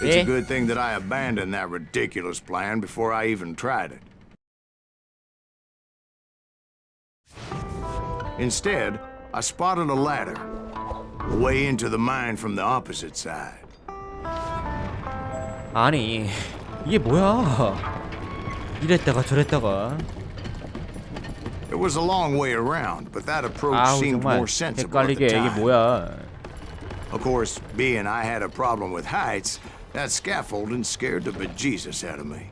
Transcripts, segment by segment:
It's a good thing that I abandoned that ridiculous plan before I even tried it. Instead, I spotted a ladder, a way into the mine from the opposite side. 아니 이게 뭐야? 이랬다가 저랬다가. It was a long way around, but that approach seemed 정말 more sensible at 헷갈리게 the 이게 time. 뭐야? Of course, being I had a problem with heights, that scaffolding scared the bejesus out of me.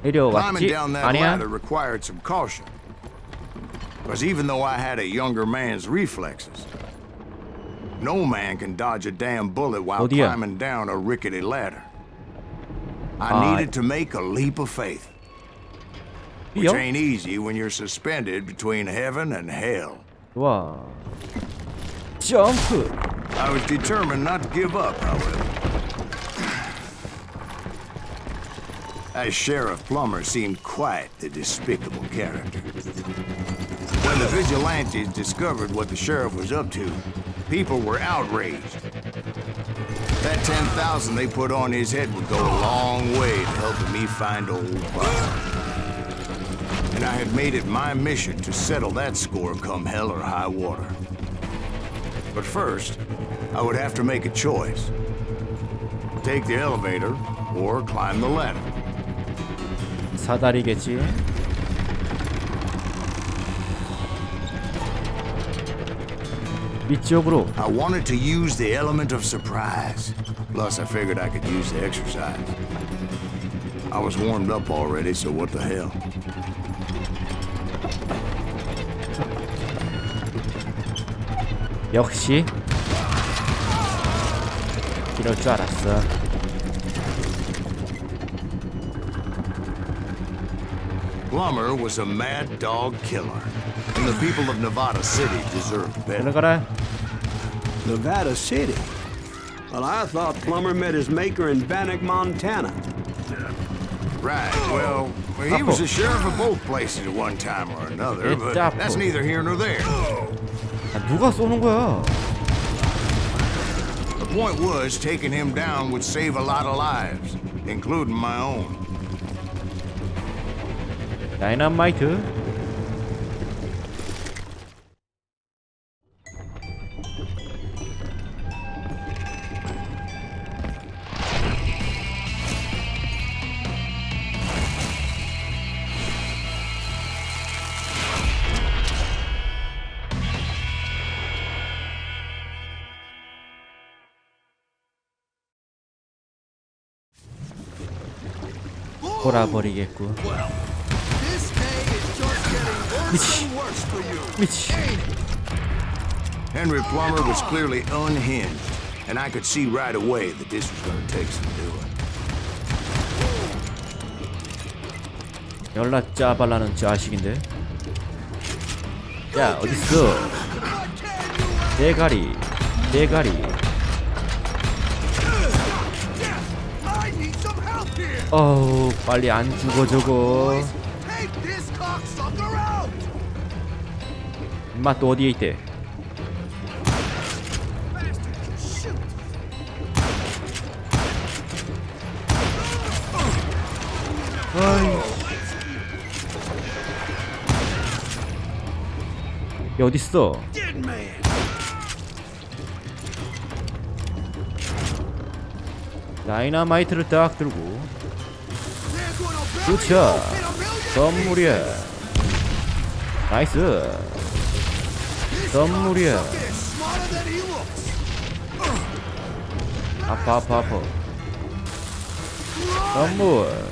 Climbing 내려왔지? down that 아니야? ladder required some caution. Because even though I had a younger man's reflexes, no man can dodge a damn bullet while 어디야? climbing down a rickety ladder. I needed to make a leap of faith, which ain't easy when you're suspended between heaven and hell. 와. 점프. I was determined not to give up, however. As Sheriff Plummer seemed quite the despicable character. When the vigilantes discovered what the sheriff was up to, people were outraged. That 10,000 they put on his head would go a long way to helping me find old Bob. And I had made it my mission to settle that score come hell or high water. But first, I would have to make a choice. Take the elevator or climb the ladder. 사다리겠지. 위쪽으로. I wanted to use the element of surprise. Plus, I figured I could use the exercise. I was warmed up already, so what the hell? 역시 이럴 줄 알았어. Plummer was a mad dog killer, and the people of Nevada City deserved better. 들어가라. Nevada City? Well, I thought Plummer met his maker in Bannock, Montana. Right, well, he was the sheriff of both places at one time or another, but that's neither here nor there. 아, 누가 쏘는 거야? The point was, taking him down would save a lot of lives, including my own. 다이너마이트. 돌아버리겠고. 미치. Henry Plummer was clearly unhinged, and I could see right away that this was going to take some doing. 열나 짜발라는 자식인데. 야 어딨어? 대가리. 어우 빨리 안 죽어 저거. 임마 또 어디에 있대? 어이. 야 어딨어? 다이너마이트를 딱 들고. 그쵸. 선물이야. 나이스. 선물이야. 아파. 선물.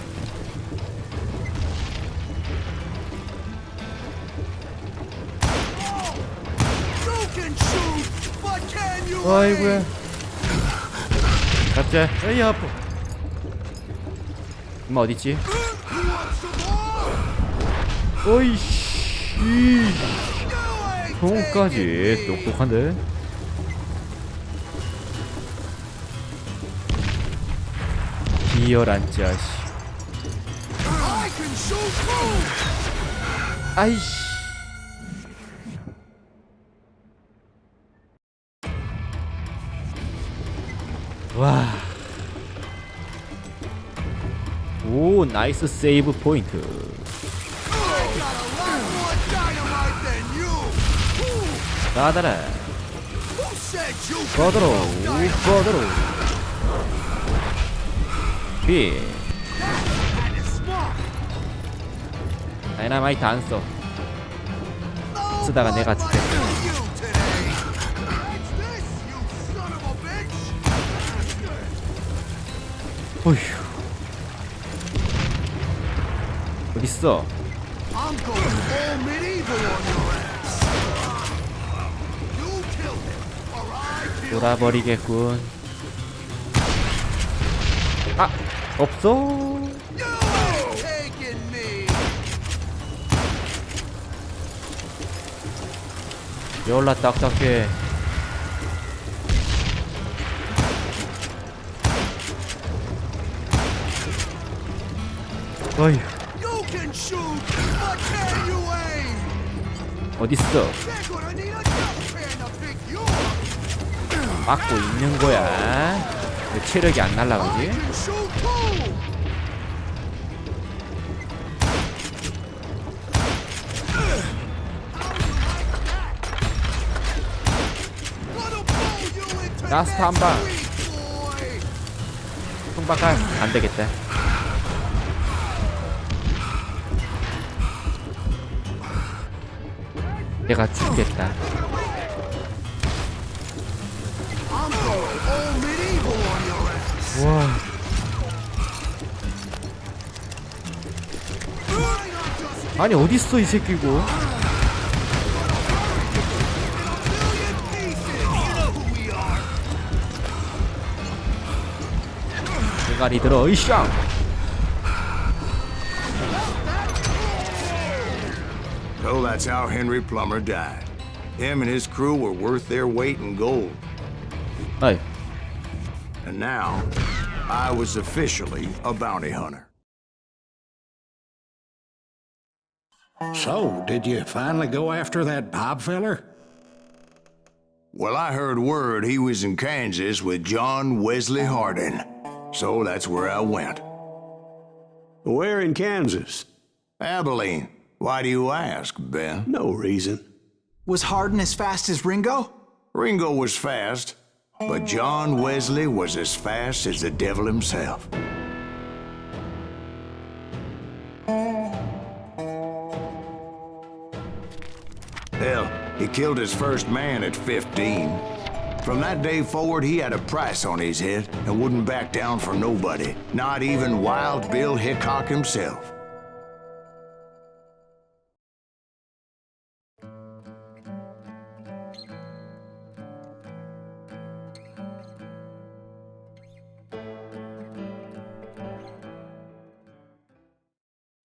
아이고야. 갑자. 에이 아파. 엄마 어딨지? 어이씨. 총까지 똑똑한데. 비열한 자식. 아이씨. 와. 오, 나이스 세이브 포인트. 가다라. 꺼들어, 꺼들어. 비. 다이너마이트 안 써. 쓰다가 내가 죽겠어. 어휴. 어딨어? 돌아버리겠군. 아! 없어. 열라 딱딱해. 어휴. 어딨어? 막고 있는 거야. 왜 체력이 안 날라가지? 라스트 한 방. 총박할 안 되겠다. 내가 죽겠다. 와. 아니 어딨어 이 새끼고. 대가리 들어 이샹. So that's how Henry Plummer died. Him and his crew were worth their weight in gold. 아이. And now, I was officially a bounty hunter. So, did you finally go after that Bob feller? Well, I heard word he was in Kansas with John Wesley Hardin. So that's where I went. Where in Kansas? Abilene. Why do you ask, Ben? No reason. Was Hardin as fast as Ringo? Ringo was fast, but John Wesley was as fast as the devil himself. Hell, he killed his first man at 15. From that day forward, he had a price on his head and wouldn't back down for nobody, not even Wild Bill Hickok himself.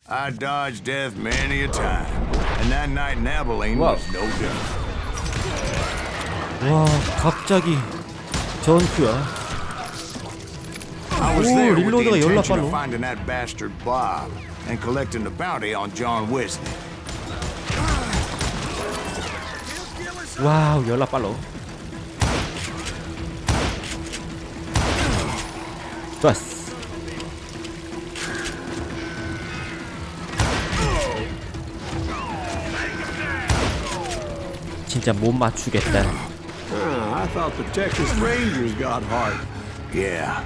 I dodged death many a time, and that night in Abilene Whoa. was no different. 와 갑자기 전투야. I was 오, there with the 릴로드가 열나 intention 빨라. of finding that bastard Bob and collecting the bounty on John Wesley. 와우 열나 빨라. 좋았어. 진짜 못 맞추겠다. I thought the Texas Rangers got heart. Yeah,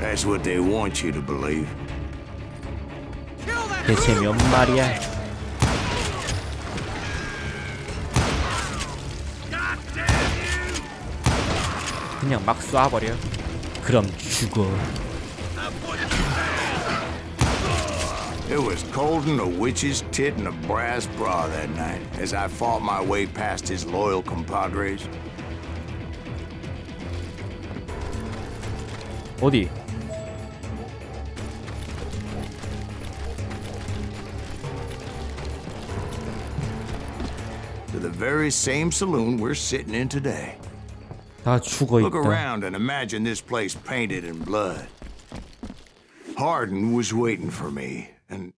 that's what they want you to believe. 대체 몇 마리야? 그냥 막 쏴버려. 그럼 죽어. It was cold in a witch's tit and a brass bra that night as I fought my way past his loyal compadres. 어디? To the very same saloon we're sitting in today. 다 죽어 Look 있다. around and imagine this place painted in blood. Hardin was waiting for me, and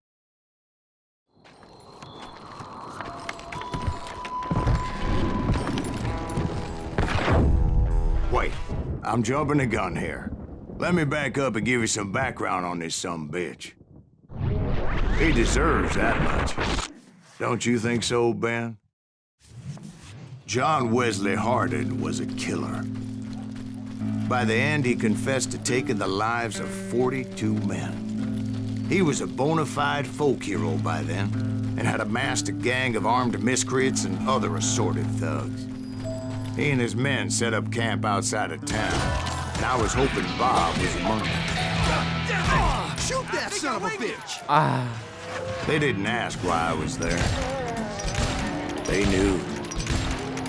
wait, I'm jumping the gun here. Let me back up and give you some background on this sumbitch. He deserves that much. Don't you think so, Ben? John Wesley Hardin was a killer. By the end, he confessed to taking the lives of 42 men. He was a bona fide folk hero by then, and had amassed a gang of armed miscreants and other assorted thugs. He and his men set up camp outside of town, and I was hoping Bob was among them. Shoot that son of a bitch! 아, They didn't ask why I was there. They knew.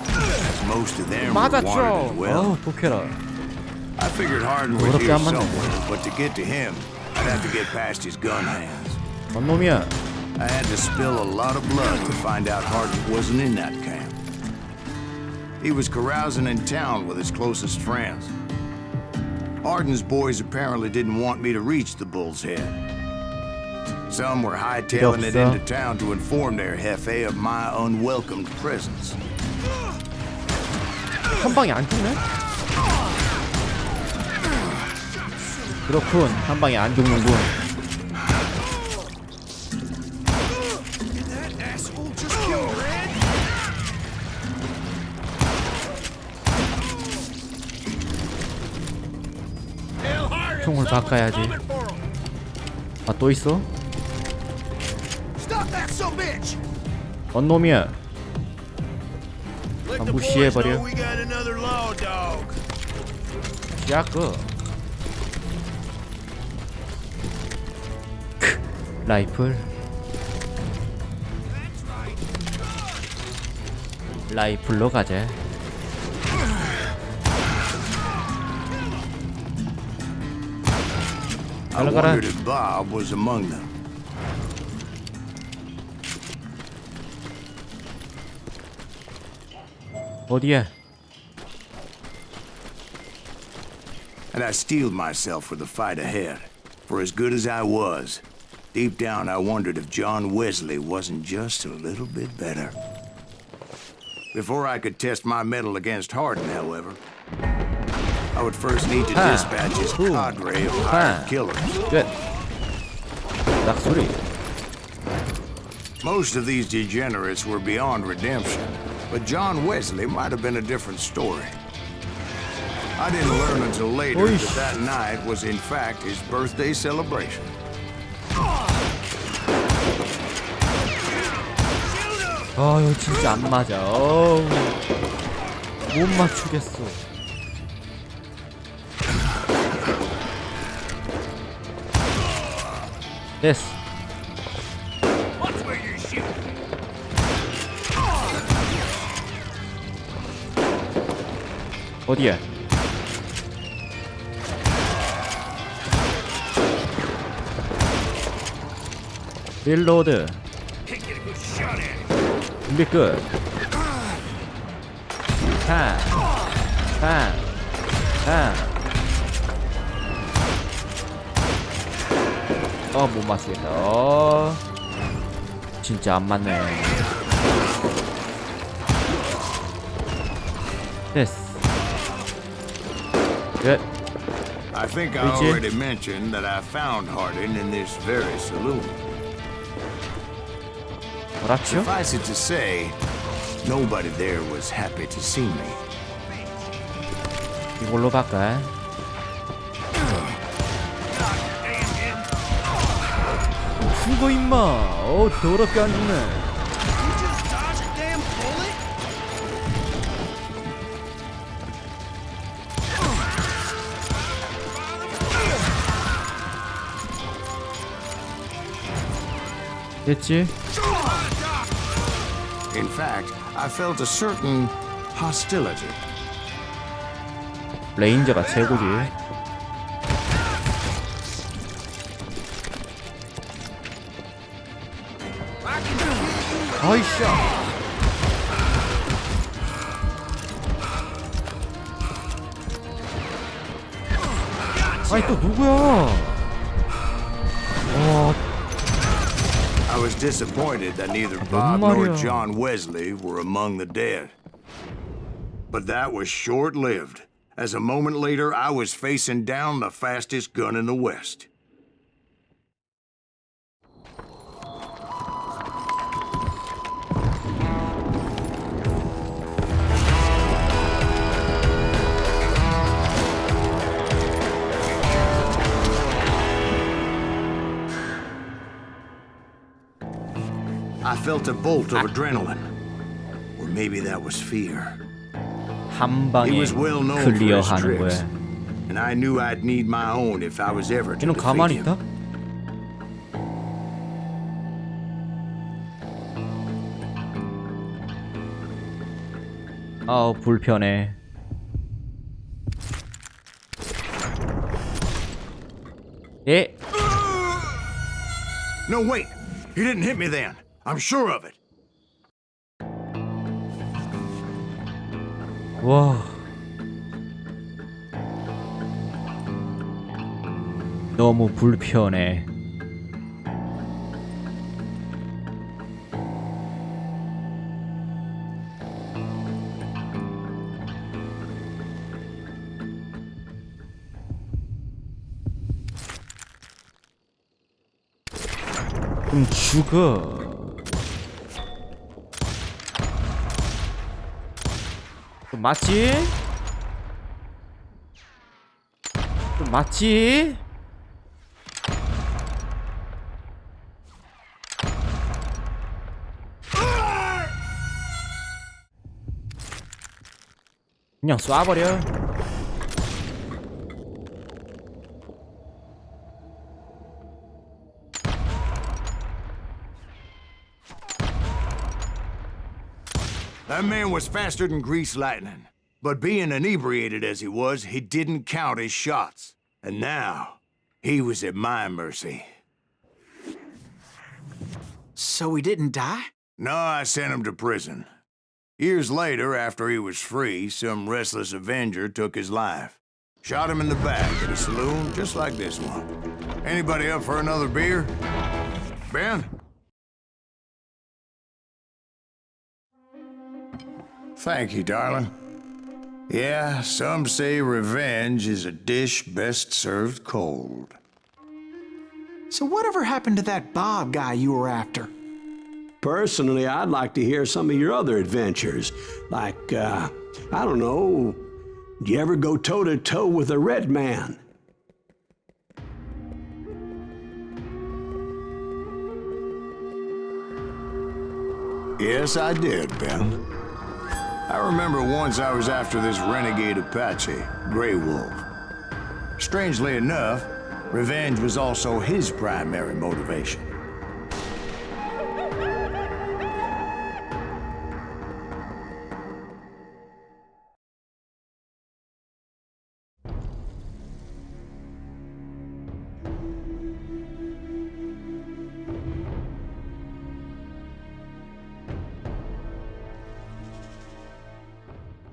As most of them were wanted 맞았죠. as well. 독해라. I figured Hardin was 더럽게 here 안 맞네. somewhere, but to get to him, I'd have to get past his gun hands. 뭔 놈이야? I had to spill a lot of blood to find out Hardin wasn't in that camp. He was carousing in town with his closest friends. Hardin's boys apparently didn't want me to reach the Bull's Head. Some were hightailing it into town to inform their jefe of my unwelcomed presence. 한 방에 안 죽네? 그렇군. 한 방에 안 죽는군. 총을 바꿔야지. 아, 또 있어? 뭔 놈이야? 아, 무시해버려. 야그 라이플 라이플로 가자. I wondered if Bob was among them. 어디야? And I steeled myself for the fight ahead. For as good as I was, deep down I wondered if John Wesley wasn't just a little bit better. Before I could test my mettle against Hardin, however, I would first need to dispatch his cadre of hired killers. 끝. 딱 소리. Most of these degenerates were beyond redemption, but John Wesley might have been a different story. I didn't learn until later that that night was in fact his birthday celebration. 아, 이거 진짜 안 맞아. 어우, 못 맞추겠어. 됐어. 어디야? 릴로드. 준비 끝. 탕. 탕. 탕. 못 맞추겠다. 진짜 안 맞네. 됐어. 끝. I think I already mentioned that I found Hardin in this very saloon. 뭐라죠? Suffice it to say, nobody there was happy to see me. 이걸로 바꿔. 죽어 임마. 더럽게 안 죽네. 됐지? In fact, I felt a certain hostility. 레인저가 최고지. 아이씨. 아니 또 누구야? I was disappointed that neither Bob nor John Wesley were among the dead. But that was short-lived, as a moment later I was facing down the fastest gun in the West. I felt a bolt of adrenaline. Or maybe that was fear. 한 He 방에 was well known for his 클리어하는 tricks, 거야. and I knew I'd need my own if I was ever to 얘는 defeat 가만히 him. 있다? 아우 불편해. 예? No, wait! He didn't hit me then. I'm sure of it. 와. 너무 불편해. 그럼 죽어. 맞지? 맞지? 그냥 쏴버려. That man was faster than greased lightning. But being inebriated as he was, he didn't count his shots. And now, he was at my mercy. So he didn't die? No, I sent him to prison. Years later, after he was free, some restless Avenger took his life. Shot him in the back at a saloon just like this one. Anybody up for another beer? Ben? Thank you, darling. Yeah, some say revenge is a dish best served cold. So whatever happened to that Bob guy you were after? Personally, I'd like to hear some of your other adventures. Like, I don't know, did you ever go toe-to-toe with a red man? Yes, I did, Ben. I remember once I was after this renegade Apache, Grey Wolf. Strangely enough, revenge was also his primary motivation.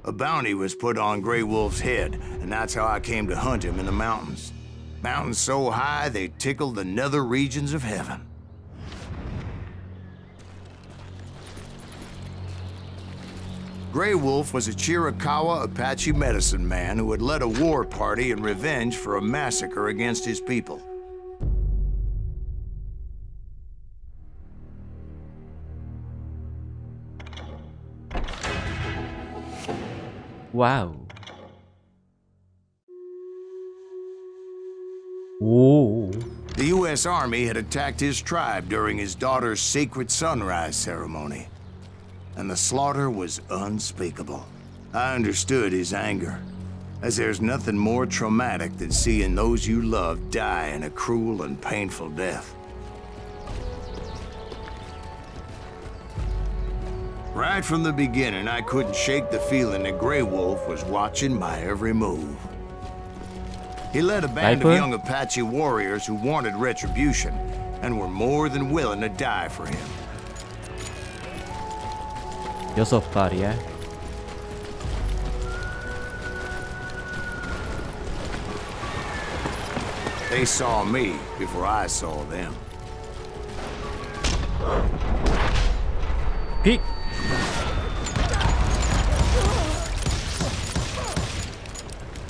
A bounty was put on Grey Wolf's head, and that's how I came to hunt him in the mountains. Mountains so high they tickled the nether regions of heaven. Grey Wolf was a Chiricahua Apache medicine man who had led a war party in revenge for a massacre against his people. 와우. 오. The U.S. Army had attacked his tribe during his daughter's sacred sunrise ceremony, and the slaughter was unspeakable. I understood his anger, as there's nothing more traumatic than seeing those you love die in a cruel and painful death. Right from the beginning, I couldn't shake the feeling that Grey Wolf was watching my every move. He led a band of Sniper? young Apache warriors who wanted retribution and were more than willing to die for him. 6발이야. They saw me before I saw them.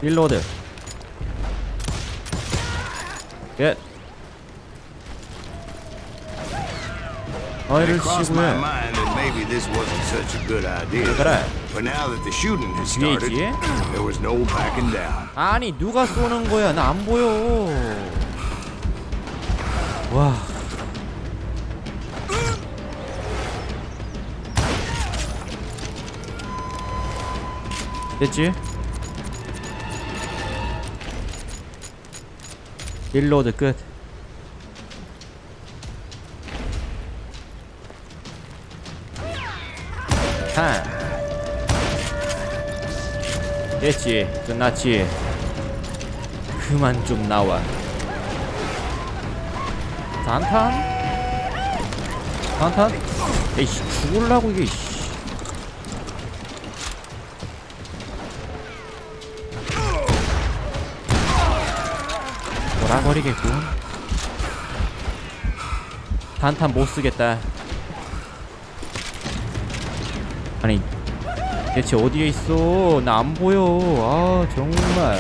릴로드. 겟. It 이럴 crossed my 시구에. mind that maybe this wasn't such a good idea. 그래. But now that the shooting has 뒤에 started, 있지? there was no backing down. 아니 누가 쏘는 거야? 나 안 보여. 와. 됐지? 릴로드 끝. 한. 됐지. 끝났지. 그만 좀 나와. 단탄? 단탄? 에이씨 죽을라고 이게 씨. 돌아버리겠군. 단탄 못쓰겠다. 아니 대체 어디에 있어? 나 안 보여. 아 정말.